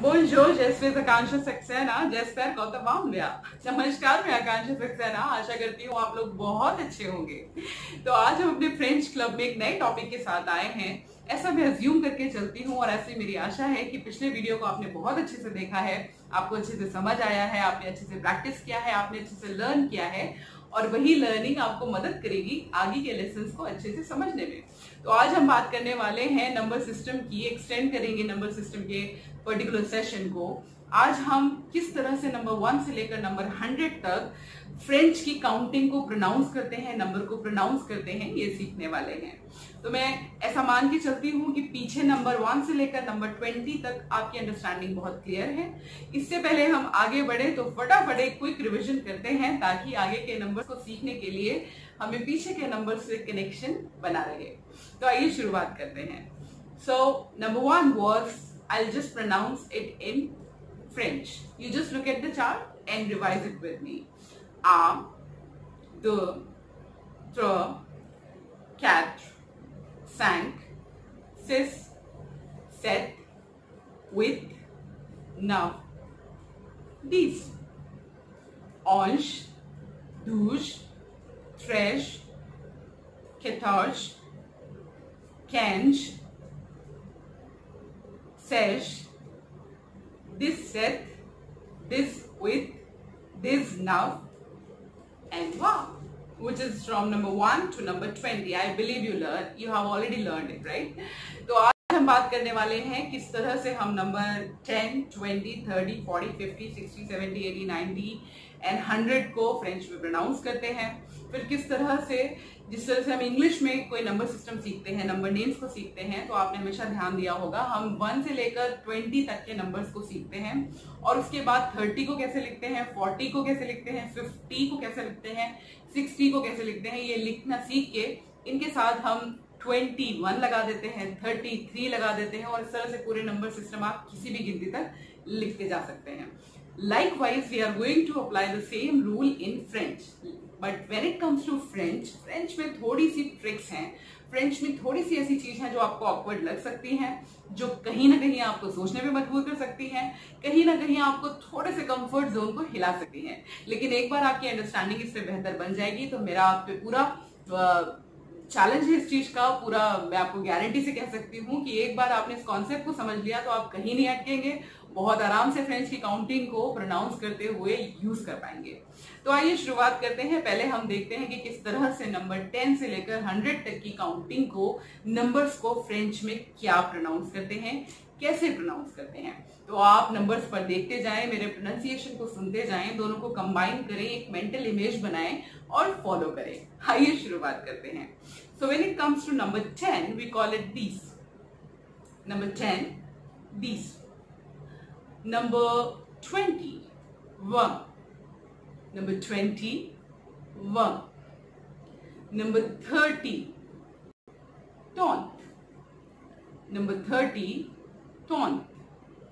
Bonjour, je suis आकांक्षा Saxena, j'espère que tout va bien। नमस्कार, मैं आकांक्षा सक्सेना, आशा करती हूँ आप लोग बहुत अच्छे होंगे। तो आज हम अपने फ्रेंच क्लब में एक नए टॉपिक के साथ आए हैं। ऐसा मैं अज्यूम करके चलती हूँ और ऐसी मेरी आशा है कि पिछले वीडियो को आपने बहुत अच्छे से देखा है, आपको अच्छे से समझ आया है, आपने अच्छे से प्रैक्टिस किया है, आपने अच्छे से लर्न किया है और वही लर्निंग आपको मदद करेगी आगे के लेसन्स को अच्छे से समझने में। तो आज हम बात करने वाले हैं नंबर सिस्टम की, एक्सटेंड करेंगे नंबर सिस्टम के पर्टिकुलर सेशन को। आज हम किस तरह से नंबर 1 से लेकर नंबर 100 तक फ्रेंच की काउंटिंग को प्रोनाउंस करते हैं, नंबर को प्रोनाउंस करते हैं, ये सीखने वाले हैं। तो मैं ऐसा मान के चलती हूँ कि पीछे नंबर 1 से लेकर नंबर 20 तक आपकी अंडरस्टैंडिंग बहुत क्लियर है। इससे पहले हम आगे बढ़े तो फटाफट एक क्विक रिविजन करते हैं ताकि आगे के नंबर को सीखने के लिए हमें पीछे के नंबर से कनेक्शन बना रहे। तो आइए शुरुआत करते हैं। So number 1 was, I'll just pronounce it in French. You just look at the chart and revise it with me. Un, deux, trois, quatre, cinq, six, sept, huit, neuf, 10, 11, 12, 13, 14, 15, 16, 17, 18, 19, and wow, which is from number 1 to number 20. I believe you have already learned it, right? तो आज हम बात करने वाले हैं किस तरह से हम नंबर 10, 20, 30, 40, 50, 60, 70, 80, 90 एंड 100 को फ्रेंच में प्रोनाउंस करते हैं। फिर किस तरह से, जिस तरह से हम इंग्लिश में कोई नंबर सिस्टम सीखते हैं, नंबर नेम्स को सीखते हैं, तो आपने हमेशा ध्यान दिया होगा हम 1 से लेकर 20 तक के नंबर्स को सीखते हैं और उसके बाद 30 को कैसे लिखते हैं, 40 को कैसे लिखते हैं, 50 को कैसे लिखते हैं, 60 को कैसे लिखते हैं, ये लिखना सीख के इनके साथ हम 21 लगा देते हैं, 33 लगा देते हैं और इस तरह से पूरे नंबर सिस्टम आप किसी भी गिनती तक लिखते जा सकते हैं। Likewise, we are going to apply the same rule in French. But when it comes to French में थोड़ी सी ट्रिक्स हैं, फ्रेंच में थोड़ी सी ऐसी चीज है जो आपको ऑकवर्ड लग सकती हैं, जो कहीं ना कहीं आपको सोचने में मजबूर कर सकती हैं, कहीं ना कहीं आपको थोड़े से कंफर्ट जोन को हिला सकती हैं। लेकिन एक बार आपकी अंडरस्टैंडिंग इससे बेहतर बन जाएगी तो मेरा आप पे पूरा चैलेंज है इस चीज का, पूरा मैं आपको गारंटी से कह सकती हूँ कि एक बार आपने इस कॉन्सेप्ट को समझ लिया तो आप कहीं नहीं अटकेंगे, बहुत आराम से फ्रेंच की काउंटिंग को प्रोनाउंस करते हुए यूज कर पाएंगे। तो आइए शुरुआत करते हैं। पहले हम देखते हैं कि किस तरह से नंबर 10 से लेकर 100 तक की काउंटिंग को, नंबर्स को फ्रेंच में क्या प्रोनाउंस करते हैं, कैसे प्रोनाउंस करते हैं। तो आप नंबर्स पर देखते जाएं, मेरे प्रोनाउंसिएशन को सुनते जाएं, दोनों को कंबाइन करें, एक मेंटल इमेज बनाएं और फॉलो करें। आइए शुरुआत करते हैं। So when it comes to number 10 we call it दीस। नंबर 10 दीस। Number 20 1. Number 21. Number 30 taunt. Number 30 taunt.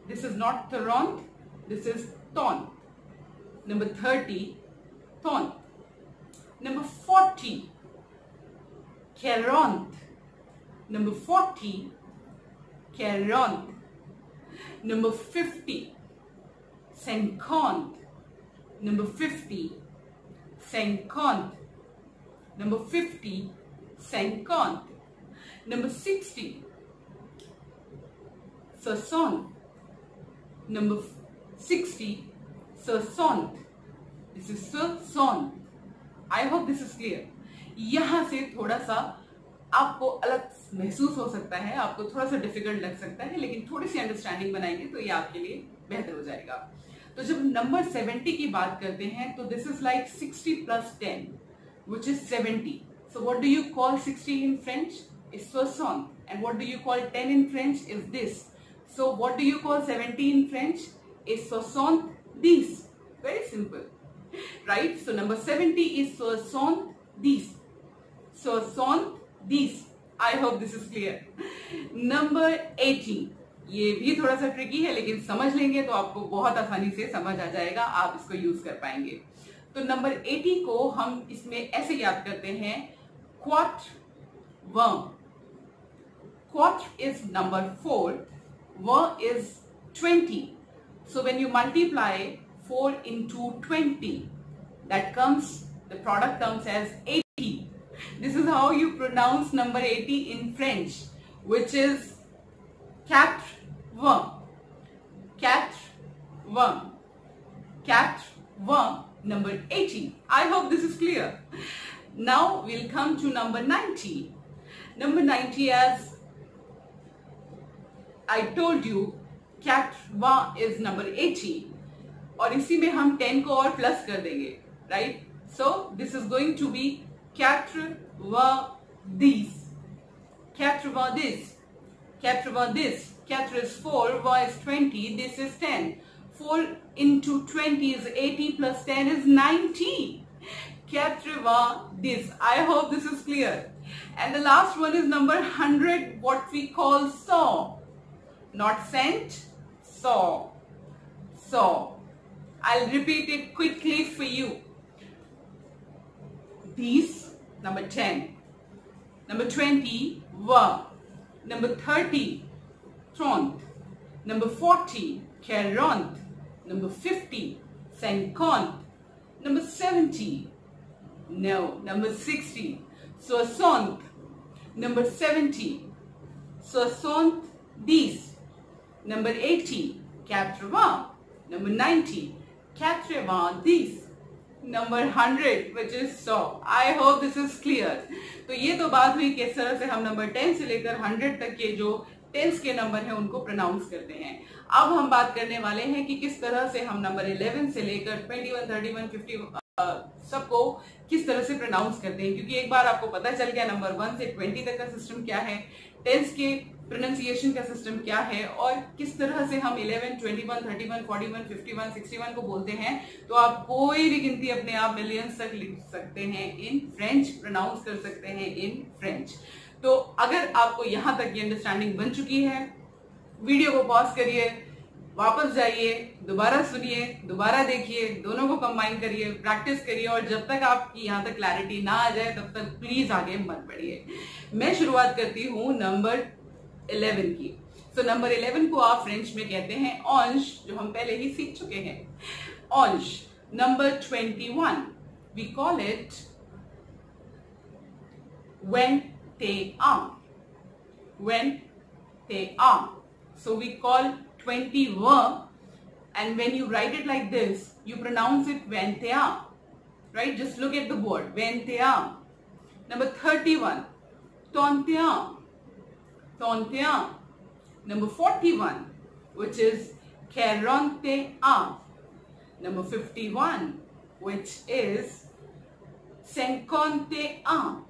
This is not Toronto, this is taunt. Number 30 taunt. Number 40 quarante. Number 40 quarante. Number 50 cinquante. Number 50 cinquante. Number 50 cinquante. Number 60 soixante. Number 60 soixante. This is soixante. I hope this is clear. यहां से थोड़ा सा आपको अलग महसूस हो सकता है, आपको थोड़ा सा डिफिकल्ट लग सकता है, लेकिन थोड़ी सी अंडरस्टैंडिंग बनाएंगे तो ये आपके लिए बेहतर हो जाएगा। तो जब नंबर 70 की बात करते हैं तो this is like 60 plus 10 which is 70. So what do you call 60 in French? Is 60. And what do you call 10 in French? Is this. So what do you call 70 in French? Is 70. Very simple, right? So number 70 is 70. 70. I hope this is clear. Number 80. ये भी थोड़ा सा tricky है लेकिन समझ लेंगे तो आपको बहुत आसानी से समझ आ जाएगा, आप इसको यूज कर पाएंगे। तो नंबर 80 को हम इसमें ऐसे याद करते हैं, क्वार्ट क्वार्ट इज नंबर 4, व is 20 So when you multiply 4 into 20, the product comes as 80. This is how you pronounce number 80 in French, which is 80. 80. Number 80. I hope this is clear. Now we'll come to number 90. Number 90, as I told you, 80 is number 80. और इसी में हम 10 को और plus कर देंगे, right? So this is going to be 80. 4 is 4, y is 20, this is 10. 4 into 20 is 80 plus 10 is 90. 80. I hope this is clear. And the last one is number 100, what we call saw. Not cent, saw. I'll repeat it quickly for you. These, number 10. Number 20, wa. Number 30, tront. Number 40, quarante. Number 50, cinquante. Number 70, no. Number 60, soixante. Number 70, soixante-dix. Number 80, 80. Number 90, 90. Number 100, which is 100. I hope this is clear. तो ये तो बात हुई किस तरह से हम number 10 से लेकर 100 तक के जो टेंस के नंबर हैं उनको प्रोनाउंस करते हैं. अब हम बात करने वाले हैं कि किस तरह से हम नंबर 11 से लेकर 21, 31, 50 सबको किस तरह से प्रोनाउंस करते हैं, क्योंकि एक बार आपको पता चल गया नंबर 1 से 20 तक का सिस्टम क्या है, टेंस के प्रोनाउंसिएशन का सिस्टम क्या है और किस तरह से हम 11, 21, 31, 41, 51, 61 को बोलते हैं, तो आप कोई भी गिनती अपने आप मिलियंस तक लिख सकते हैं इन फ्रेंच, प्रोनाउंस कर सकते हैं इन फ्रेंच. तो अगर आपको यहां तक की अंडरस्टैंडिंग बन चुकी है, वीडियो को पॉज करिए, वापस जाइए, दोबारा सुनिए, दोबारा देखिए, दोनों को कंबाइन करिए, प्रैक्टिस करिए और जब तक आपकी यहाँ तक क्लैरिटी ना आ जाए तब तक प्लीज आगे मत बढ़िए. मैं शुरुआत करती हूँ नंबर 11 की. सो नंबर 11 को आप फ्रेंच में कहते हैं ऑंश, जो हम पहले ही सीख चुके हैं. ऑंश. Number 21 we call it 21. 21. So we call 21, and when you write it like this, you pronounce it 21. Right? Just look at the word 21. Number 31, 31. Number 41, which is 41. Number 51, which is 51.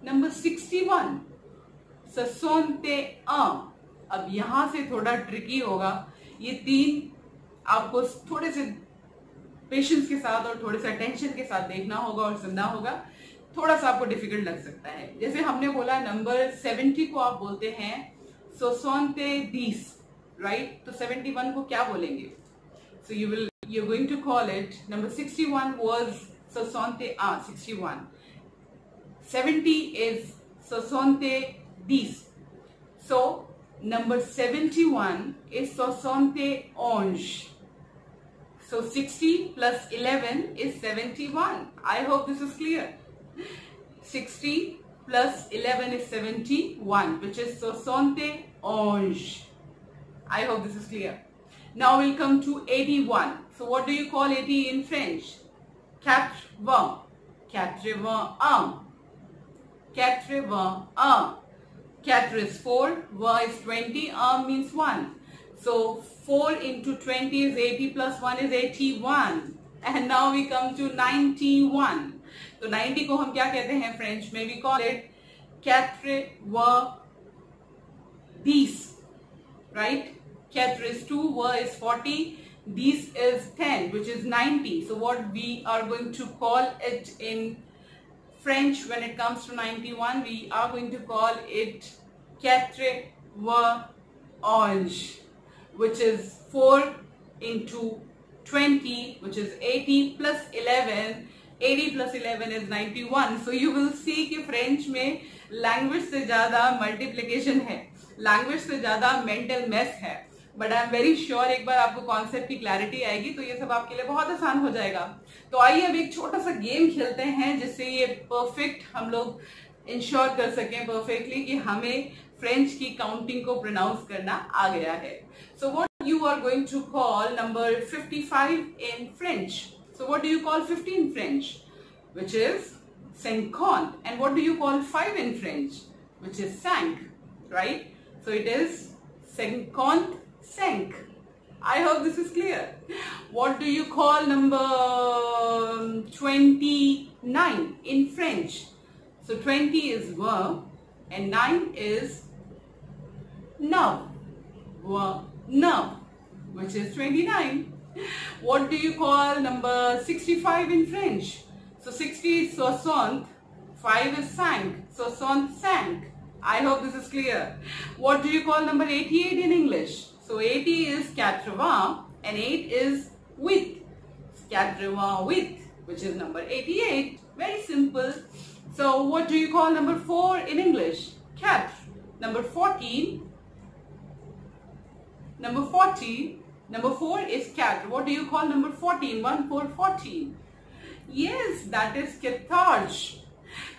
Number 61, 61. अब यहां से थोड़ा tricky होगा, ये तीन आपको थोड़े से पेशेंस के साथ और थोड़े से अटेंशन के साथ देखना होगा और सुनना होगा. थोड़ा सा आपको डिफिकल्ट लग सकता है. जैसे हमने बोला नंबर 70 को आप बोलते हैं 70, राइट? तो 71 को क्या बोलेंगे? सो you're going to call it, number 61 was 61. 70 is 70. So number 71 is 71. So 60 plus 11 is 71. I hope this is clear. 60 plus 11 is 71, which is 71. I hope this is clear. Now we'll come to 81. So what do you call 80 in French? 80. 81. 81. 4 is 4, y is 20, means 1. So 4 into 20 is 80 plus 1 is 81. And now we come to 91. तो 90 को हम क्या कहते हैं French में? We call it 90. Right? 4 is 2, y is 40, this is 10, which is 90. So what we are going to call it in French when it comes to 91, we are going to call it 91, which is 4 into 20, which is 80 plus 11. 80 plus 11 is 91. So you will see कि French में language से ज्यादा multiplication है, language से ज्यादा mental math है. But I am very sure एक बार आपको कॉन्सेप्ट की क्लैरिटी आएगी तो ये सब आपके लिए बहुत आसान हो जाएगा। तो आइए अब एक छोटा सा गेम खेलते हैं जिससे ये परफेक्ट हम लोग इंश्योर कर सकें परफेक्टली कि हमें फ्रेंच की काउंटिंग को प्रोनाउंस करना आ गया है। So what you are going to call number 55 in French? So what do you call 50 in French? Which is 50. And what do you call 5 in French? Which is 5, right? So it is 55. I hope this is clear. What do you call number 29 in French? So 20 is 1 and 9 is 9, which is 29. What do you call number 65 in French? So 60 is 60, 5 is 5, so 65. I hope this is clear. What do you call number 88 in English? So 80 is 80 and 8 is 8. 88, which is number 88. Very simple. So what do you call number 4 in English? 4. Number 14. Number 14. Number 4 is 4. What do you call number 14? 1, 4, 14. Yes, that is 14.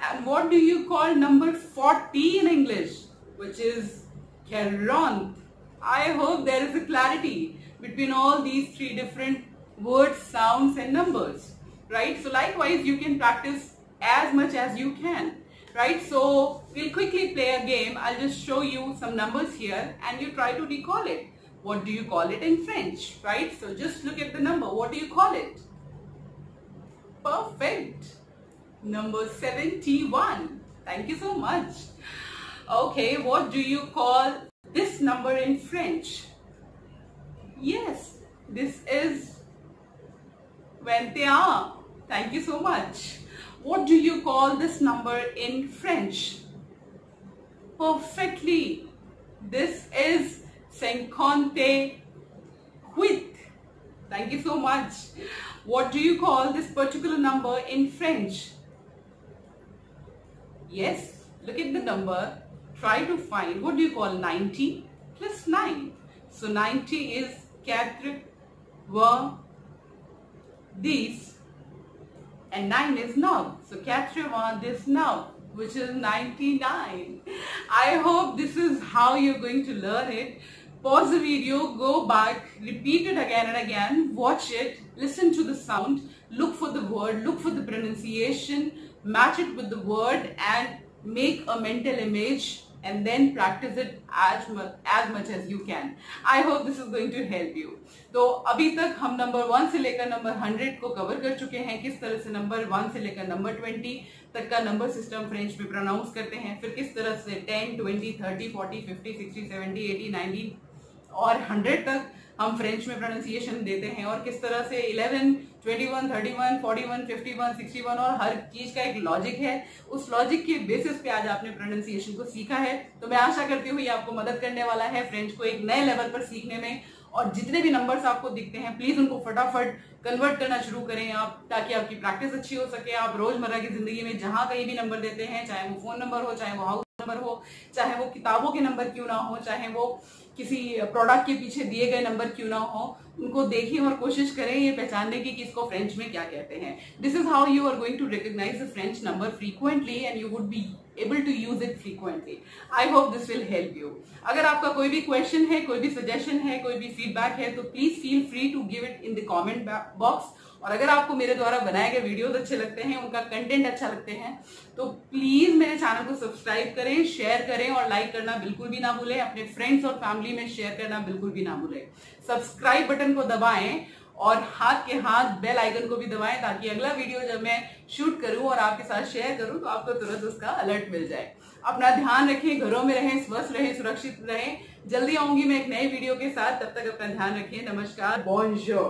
And what do you call number 40 in English? Which is 40. I hope there is a clarity between all these three different words, sounds and numbers, right? So likewise, you can practice as much as you can, right? So we'll quickly play a game. I'll just show you some numbers here and you try to recall it. What do you call it in French, right? So just look at the number. What do you call it? Perfect. Number 71. Thank you so much. Okay, what do you call this number in French? Yes, this is 21. Thank you so much. What do you call this number in French? Perfectly. This is 58. Thank you so much. What do you call this particular number in French? Yes, look at the number. Try to find. What do you call 90 plus 9? So 90 is 90 and 9 is 9. So 90 this now, which is 99. I hope this is how you're going to learn it. Pause the video, go back, repeat it again and again, watch it, listen to the sound, look for the word, look for the pronunciation, match it with the word and make a mental image and then practice it as much as you can. I hope this is going to help you. तो अभी तक हम number 1 से लेकर number 100 को cover कर चुके हैं, किस तरह से नंबर 1 से लेकर नंबर 20 तक का नंबर सिस्टम फ्रेंच में प्रोनाउंस करते हैं, फिर किस तरह से 10, 20, 30, 40, 50, 60, 70, 80, 90 और 100 तक हम फ्रेंच में प्रोनाउंसिएशन देते हैं और किस तरह से 11, 21, 31, 41, 51, 61 और हर चीज का एक लॉजिक है। उस लॉजिक के बेसिस पे आज आपने प्रोनाउंसिएशन को सीखा है। तो मैं आशा करती हूँ ये आपको मदद करने वाला है फ्रेंच को एक नए लेवल पर सीखने में। और जितने भी नंबर्स आपको दिखते हैं प्लीज उनको फटाफट कन्वर्ट करना शुरू करें आप, ताकि आपकी प्रैक्टिस अच्छी हो सके। आप रोजमर्रा की जिंदगी में जहां कहीं भी नंबर देते हैं, चाहे वो फोन नंबर हो, चाहे वो हाउस नंबर हो, चाहे वो किताबों के नंबर क्यों ना हो, चाहे वो किसी प्रोडक्ट के पीछे दिए गए नंबर क्यों ना हो, उनको देखें और कोशिश करें ये पहचानने की कि इसको फ्रेंच में क्या कहते हैं। This is how you are going to recognise the French number frequently and you would be able to use it frequently. I hope this will help you. अगर आपका कोई भी क्वेश्चन है, कोई भी सजेशन है, कोई भी फीडबैक है तो please feel free to give it in the comment box. और अगर आपको मेरे द्वारा बनाए गए वीडियोस अच्छे लगते हैं, उनका कंटेंट अच्छा लगते हैं तो प्लीज मेरे चैनल को सब्सक्राइब करें, शेयर करें और लाइक करना बिल्कुल भी ना भूलें। अपने फ्रेंड्स और फैमिली में शेयर करना बिल्कुल भी ना भूलें। सब्सक्राइब बटन को दबाएं और हाथ के हाथ बेल आइकन को भी दबाएं ताकि अगला वीडियो जब मैं शूट करूं और आपके साथ शेयर करूं तो आपको तुरंत उसका अलर्ट मिल जाए। अपना ध्यान रखें, घरों में रहें, स्वस्थ रहें, सुरक्षित रहें। जल्दी आऊंगी मैं एक नए वीडियो के साथ, तब तक अपना ध्यान रखें। नमस्कार, बोनजोर।